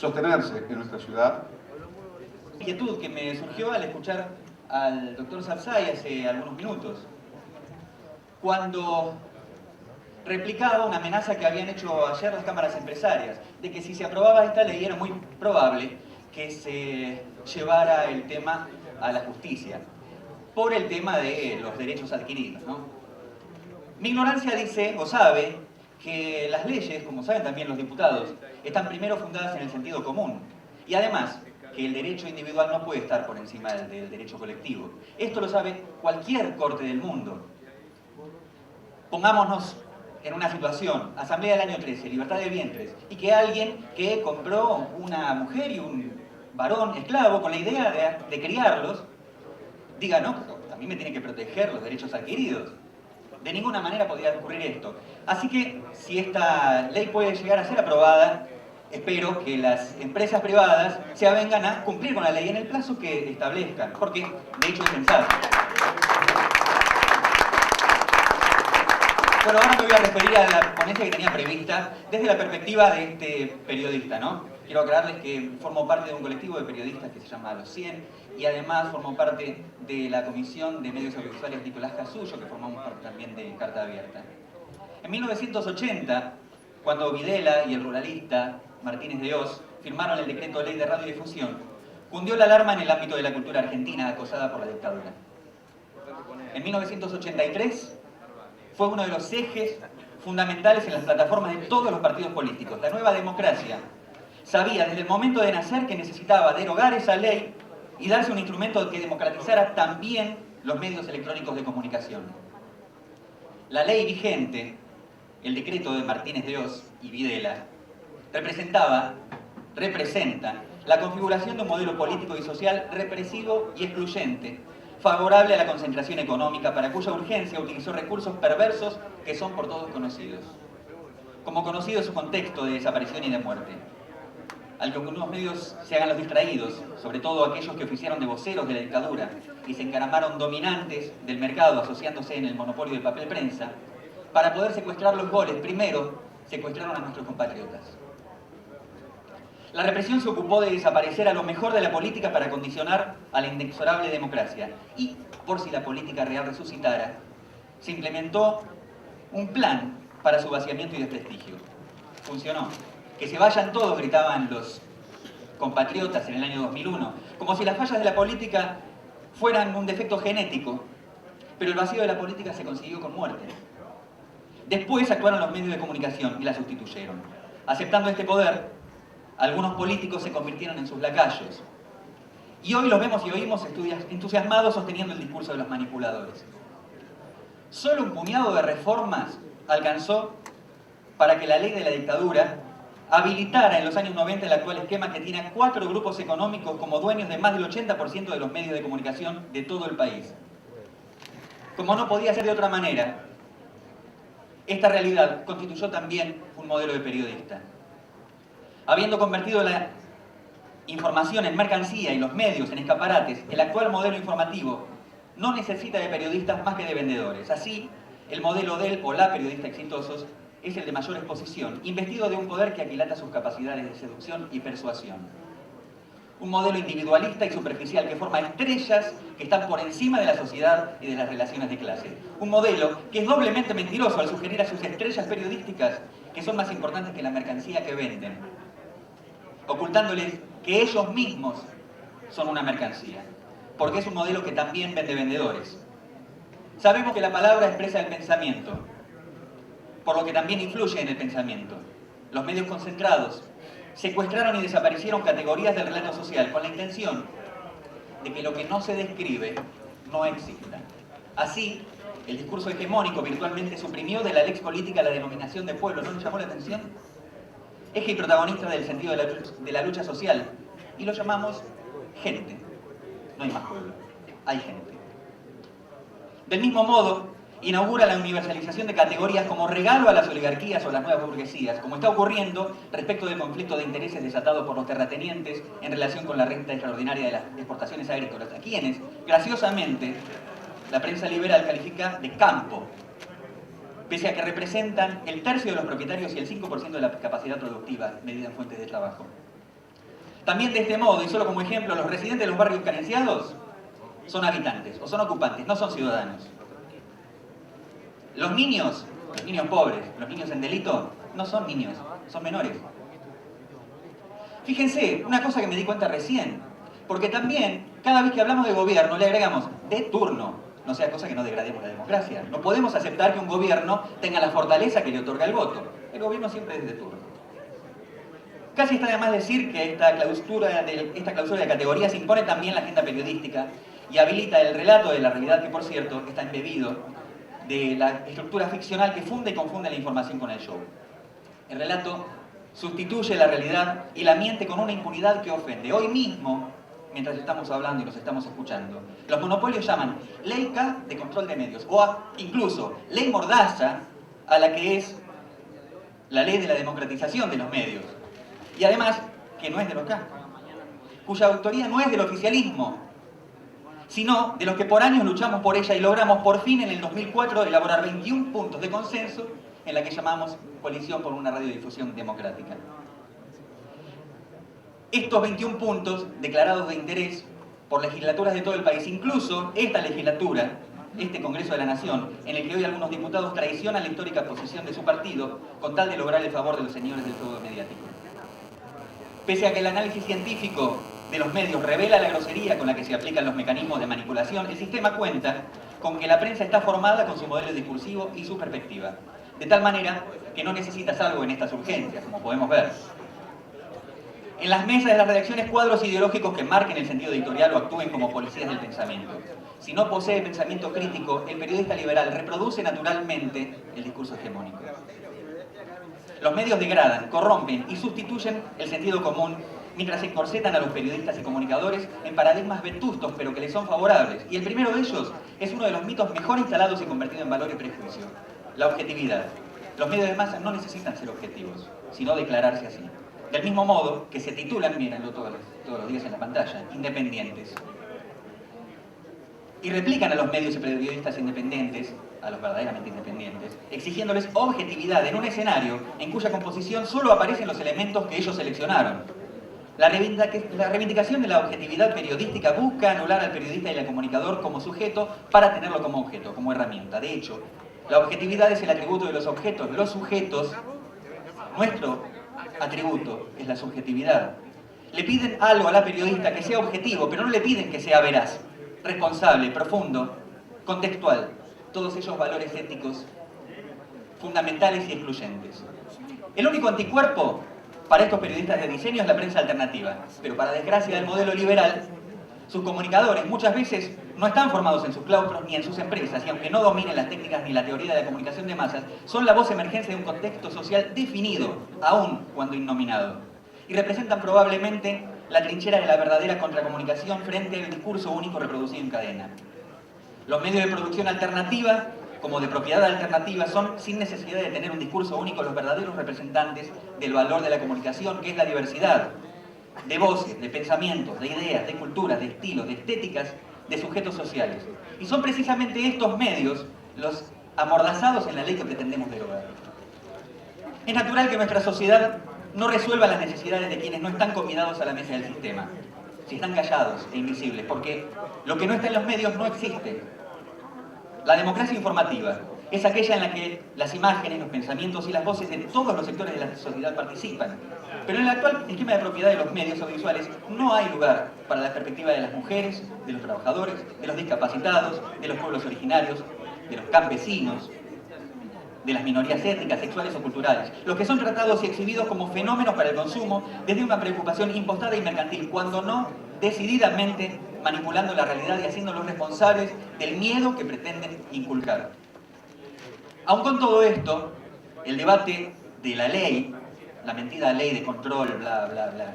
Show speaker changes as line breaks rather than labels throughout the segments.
sostenerse en nuestra ciudad.
Inquietud que me surgió al escuchar al doctor Sarzay hace algunos minutos, cuando replicaba una amenaza que habían hecho ayer las cámaras empresarias, de que si se aprobaba esta ley era muy probable que se llevara el tema a la justicia, por el tema de los derechos adquiridos, ¿no? Mi ignorancia dice, o sabe, que las leyes, como saben también los diputados, están primero fundadas en el sentido común, y además que el derecho individual no puede estar por encima del derecho colectivo. Esto lo sabe cualquier corte del mundo. Pongámonos en una situación, Asamblea del año 13, libertad de vientres, y que alguien que compró una mujer y un varón esclavo con la idea de criarlos, diga, no, a mí me tienen que proteger los derechos adquiridos. De ninguna manera podría ocurrir esto. Así que, si esta ley puede llegar a ser aprobada, espero que las empresas privadas se avengan a cumplir con la ley en el plazo que establezcan, porque de hecho es sensato. Bueno, ahora me voy a referir a la ponencia que tenía prevista desde la perspectiva de este periodista, ¿no? Quiero aclararles que formo parte de un colectivo de periodistas que se llama Los 100 y además formo parte de la Comisión de Medios Audiovisuales Nicolás Casullo, que formamos parte también de Carta Abierta. En 1980, cuando Videla y el ruralista Martínez de Hoz firmaron el decreto de ley de radiodifusión, cundió la alarma en el ámbito de la cultura argentina acosada por la dictadura. En 1983 fue uno de los ejes fundamentales en las plataformas de todos los partidos políticos. La Nueva Democracia sabía desde el momento de nacer que necesitaba derogar esa ley y darse un instrumento que democratizara también los medios electrónicos de comunicación. La ley vigente, el decreto de Martínez de Hoz y Videla, representa la configuración de un modelo político y social represivo y excluyente, favorable a la concentración económica, para cuya urgencia utilizó recursos perversos que son por todos conocidos. Como conocido es su contexto de desaparición y de muerte. Al que algunos medios se hagan los distraídos, sobre todo aquellos que oficiaron de voceros de la dictadura y se encaramaron dominantes del mercado asociándose en el monopolio del papel prensa, para poder secuestrar los goles, primero secuestraron a nuestros compatriotas. La represión se ocupó de desaparecer a lo mejor de la política para condicionar a la inexorable democracia. Y, por si la política real resucitara, se implementó un plan para su vaciamiento y desprestigio. Funcionó. Que se vayan todos, gritaban los compatriotas en el año 2001, como si las fallas de la política fueran un defecto genético, pero el vacío de la política se consiguió con muerte. Después actuaron los medios de comunicación y la sustituyeron. Aceptando este poder, algunos políticos se convirtieron en sus lacayos. Y hoy los vemos y oímos entusiasmados sosteniendo el discurso de los manipuladores. Solo un puñado de reformas alcanzó para que la ley de la dictadura habilitara en los años 90 el actual esquema que tiene a 4 grupos económicos como dueños de más del 80% de los medios de comunicación de todo el país. Como no podía ser de otra manera, esta realidad constituyó también un modelo de periodista. Habiendo convertido la información en mercancía y los medios en escaparates, el actual modelo informativo no necesita de periodistas más que de vendedores. Así, el modelo del o la periodista exitosos es el de mayor exposición, investido de un poder que aquilata sus capacidades de seducción y persuasión. Un modelo individualista y superficial que forma estrellas que están por encima de la sociedad y de las relaciones de clase. Un modelo que es doblemente mentiroso al sugerir a sus estrellas periodísticas que son más importantes que la mercancía que venden, ocultándoles que ellos mismos son una mercancía, porque es un modelo que también vende vendedores. Sabemos que la palabra expresa el pensamiento, por lo que también influye en el pensamiento. Los medios concentrados secuestraron y desaparecieron categorías del relato social con la intención de que lo que no se describe no exista. Así, el discurso hegemónico virtualmente suprimió de la lex política la denominación de pueblo. ¿No nos llamó la atención? Eje y protagonista del sentido de la lucha social. Y lo llamamos gente. No hay más pueblo, hay gente. Del mismo modo, inaugura la universalización de categorías como regalo a las oligarquías o a las nuevas burguesías, como está ocurriendo respecto del conflicto de intereses desatado por los terratenientes en relación con la renta extraordinaria de las exportaciones agrícolas, a quienes, graciosamente, la prensa liberal califica de campo, pese a que representan el tercio de los propietarios y el 5% de la capacidad productiva medida en fuentes de trabajo. También de este modo, y solo como ejemplo, los residentes de los barrios carenciados son habitantes o son ocupantes, no son ciudadanos. Los niños pobres, los niños en delito, no son niños, son menores. Fíjense, una cosa que me di cuenta recién, porque también, cada vez que hablamos de gobierno, le agregamos de turno, no sea cosa que no degrademos la democracia. No podemos aceptar que un gobierno tenga la fortaleza que le otorga el voto. El gobierno siempre es de turno. Casi está de más decir que esta clausura de categoría se impone también la agenda periodística y habilita el relato de la realidad que, por cierto, está embebido de la estructura ficcional que funde y confunde la información con el show. El relato sustituye la realidad y la miente con una impunidad que ofende. Hoy mismo, mientras estamos hablando y nos estamos escuchando, los monopolios llaman ley K de control de medios, o incluso ley mordaza a la que es la ley de la democratización de los medios. Y además, que no es de los K, cuya autoría no es del oficialismo, sino de los que por años luchamos por ella y logramos por fin en el 2004 elaborar 21 puntos de consenso en la que llamamos Coalición por una Radiodifusión Democrática. Estos 21 puntos declarados de interés por legislaturas de todo el país, incluso esta legislatura, este Congreso de la Nación, en el que hoy algunos diputados traicionan la histórica posición de su partido con tal de lograr el favor de los señores del fuego mediático. Pese a que el análisis científico de los medios revela la grosería con la que se aplican los mecanismos de manipulación, el sistema cuenta con que la prensa está formada con su modelo discursivo y su perspectiva, de tal manera que no necesita salvo en estas urgencias, como podemos ver. En las mesas de las redacciones, cuadros ideológicos que marquen el sentido editorial o actúen como policías del pensamiento. Si no posee pensamiento crítico, el periodista liberal reproduce naturalmente el discurso hegemónico. Los medios degradan, corrompen y sustituyen el sentido común mientras se encorsetan a los periodistas y comunicadores en paradigmas vetustos pero que les son favorables. Y el primero de ellos es uno de los mitos mejor instalados y convertido en valor y prejuicio: la objetividad. Los medios de masa no necesitan ser objetivos, sino declararse así. Del mismo modo que se titulan, mírenlo todos los días en la pantalla, independientes. Y replican a los medios y periodistas independientes, a los verdaderamente independientes, exigiéndoles objetividad en un escenario en cuya composición solo aparecen los elementos que ellos seleccionaron. La reivindicación de la objetividad periodística busca anular al periodista y al comunicador como sujeto para tenerlo como objeto, como herramienta. De hecho, la objetividad es el atributo de los objetos. Los sujetos, nuestro atributo es la subjetividad. Le piden algo a la periodista que sea objetivo, pero no le piden que sea veraz, responsable, profundo, contextual. Todos esos valores éticos fundamentales y excluyentes. El único anticuerpo para estos periodistas de diseño es la prensa alternativa, pero para desgracia del modelo liberal, sus comunicadores muchas veces no están formados en sus claustros ni en sus empresas, y aunque no dominen las técnicas ni la teoría de la comunicación de masas, son la voz emergente de un contexto social definido, aun cuando innominado, y representan probablemente la trinchera de la verdadera contracomunicación frente al discurso único reproducido en cadena. Los medios de producción alternativa, como de propiedad alternativa, son, sin necesidad de tener un discurso único, los verdaderos representantes del valor de la comunicación, que es la diversidad de voces, de pensamientos, de ideas, de culturas, de estilos, de estéticas, de sujetos sociales. Y son precisamente estos medios los amordazados en la ley que pretendemos derogar. Es natural que nuestra sociedad no resuelva las necesidades de quienes no están convidados a la mesa del sistema, si están callados e invisibles, porque lo que no está en los medios no existe. La democracia informativa es aquella en la que las imágenes, los pensamientos y las voces de todos los sectores de la sociedad participan. Pero en el actual esquema de propiedad de los medios audiovisuales no hay lugar para la perspectiva de las mujeres, de los trabajadores, de los discapacitados, de los pueblos originarios, de los campesinos, de las minorías étnicas, sexuales o culturales, los que son tratados y exhibidos como fenómenos para el consumo desde una preocupación impostada y mercantil, cuando no decididamente manipulando la realidad y haciéndolos responsables del miedo que pretenden inculcar. Aun con todo esto, el debate de la ley, la mentida ley de control, bla, bla, bla,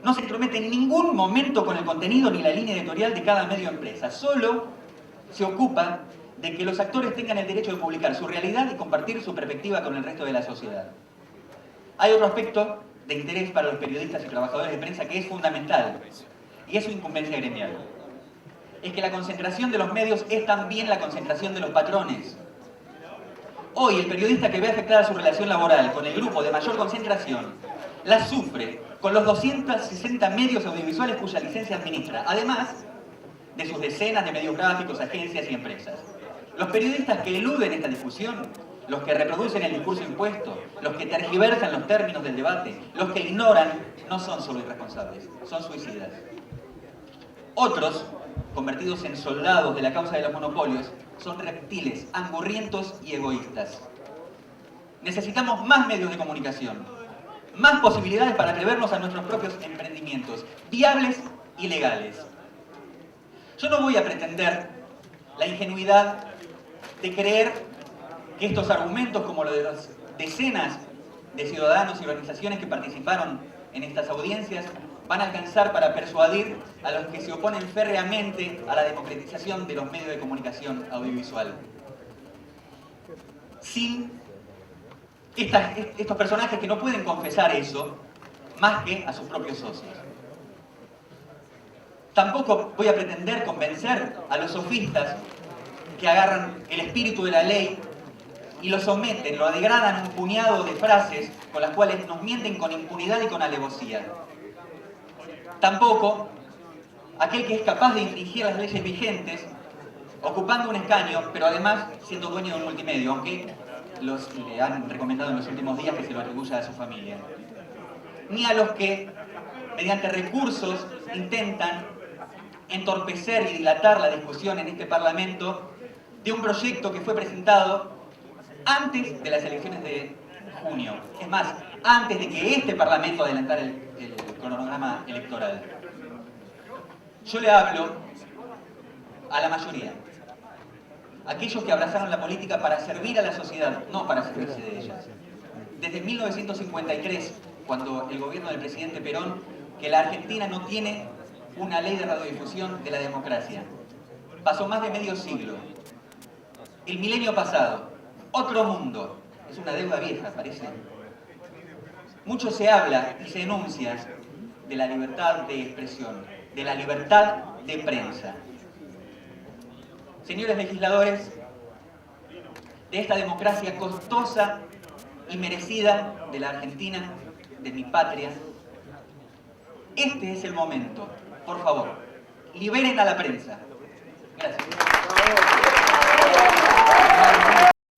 no se entromete en ningún momento con el contenido ni la línea editorial de cada medio o empresa, solo se ocupa de que los actores tengan el derecho de publicar su realidad y compartir su perspectiva con el resto de la sociedad. Hay otro aspecto de interés para los periodistas y trabajadores de prensa que es fundamental, y es su incumbencia gremial. Es que la concentración de los medios es también la concentración de los patrones. Hoy, el periodista que ve afectada su relación laboral con el grupo de mayor concentración, la sufre con los 260 medios audiovisuales cuya licencia administra, además de sus decenas de medios gráficos, agencias y empresas. Los periodistas que eluden esta discusión, los que reproducen el discurso impuesto, los que tergiversan los términos del debate, los que ignoran, no son solo irresponsables, son suicidas. Otros, convertidos en soldados de la causa de los monopolios, son reptiles, angurrientos y egoístas. Necesitamos más medios de comunicación, más posibilidades para atrevernos a nuestros propios emprendimientos, viables y legales. Yo no voy a pretender la ingenuidad de creer que estos argumentos, como los de las decenas de ciudadanos y organizaciones que participaron en estas audiencias, van a alcanzar para persuadir a los que se oponen férreamente a la democratización de los medios de comunicación audiovisual. Sin estos personajes que no pueden confesar eso más que a sus propios socios. Tampoco voy a pretender convencer a los sofistas que agarran el espíritu de la ley y lo someten, lo degradan a un puñado de frases con las cuales nos mienten con impunidad y con alevosía. Tampoco aquel que es capaz de infringir las leyes vigentes, ocupando un escaño, pero además siendo dueño de un multimedio, aunque le han recomendado en los últimos días que se lo atribuya a su familia. Ni a los que, mediante recursos, intentan entorpecer y dilatar la discusión en este Parlamento de un proyecto que fue presentado antes de las elecciones de junio. Es más, antes de que este Parlamento adelantara el cronograma electoral. Yo le hablo a la mayoría. Aquellos que abrazaron la política para servir a la sociedad, no para servirse de ellas. Desde 1953, cuando el gobierno del presidente Perón, que la Argentina no tiene una ley de radiodifusión de la democracia. Pasó más de medio siglo. El milenio pasado, otro mundo. Es una deuda vieja, parece. Mucho se habla y se enuncia de la libertad de expresión, de la libertad de prensa. Señores legisladores, de esta democracia costosa y merecida de la Argentina, de mi patria, este es el momento. Por favor, liberen a la prensa. Gracias.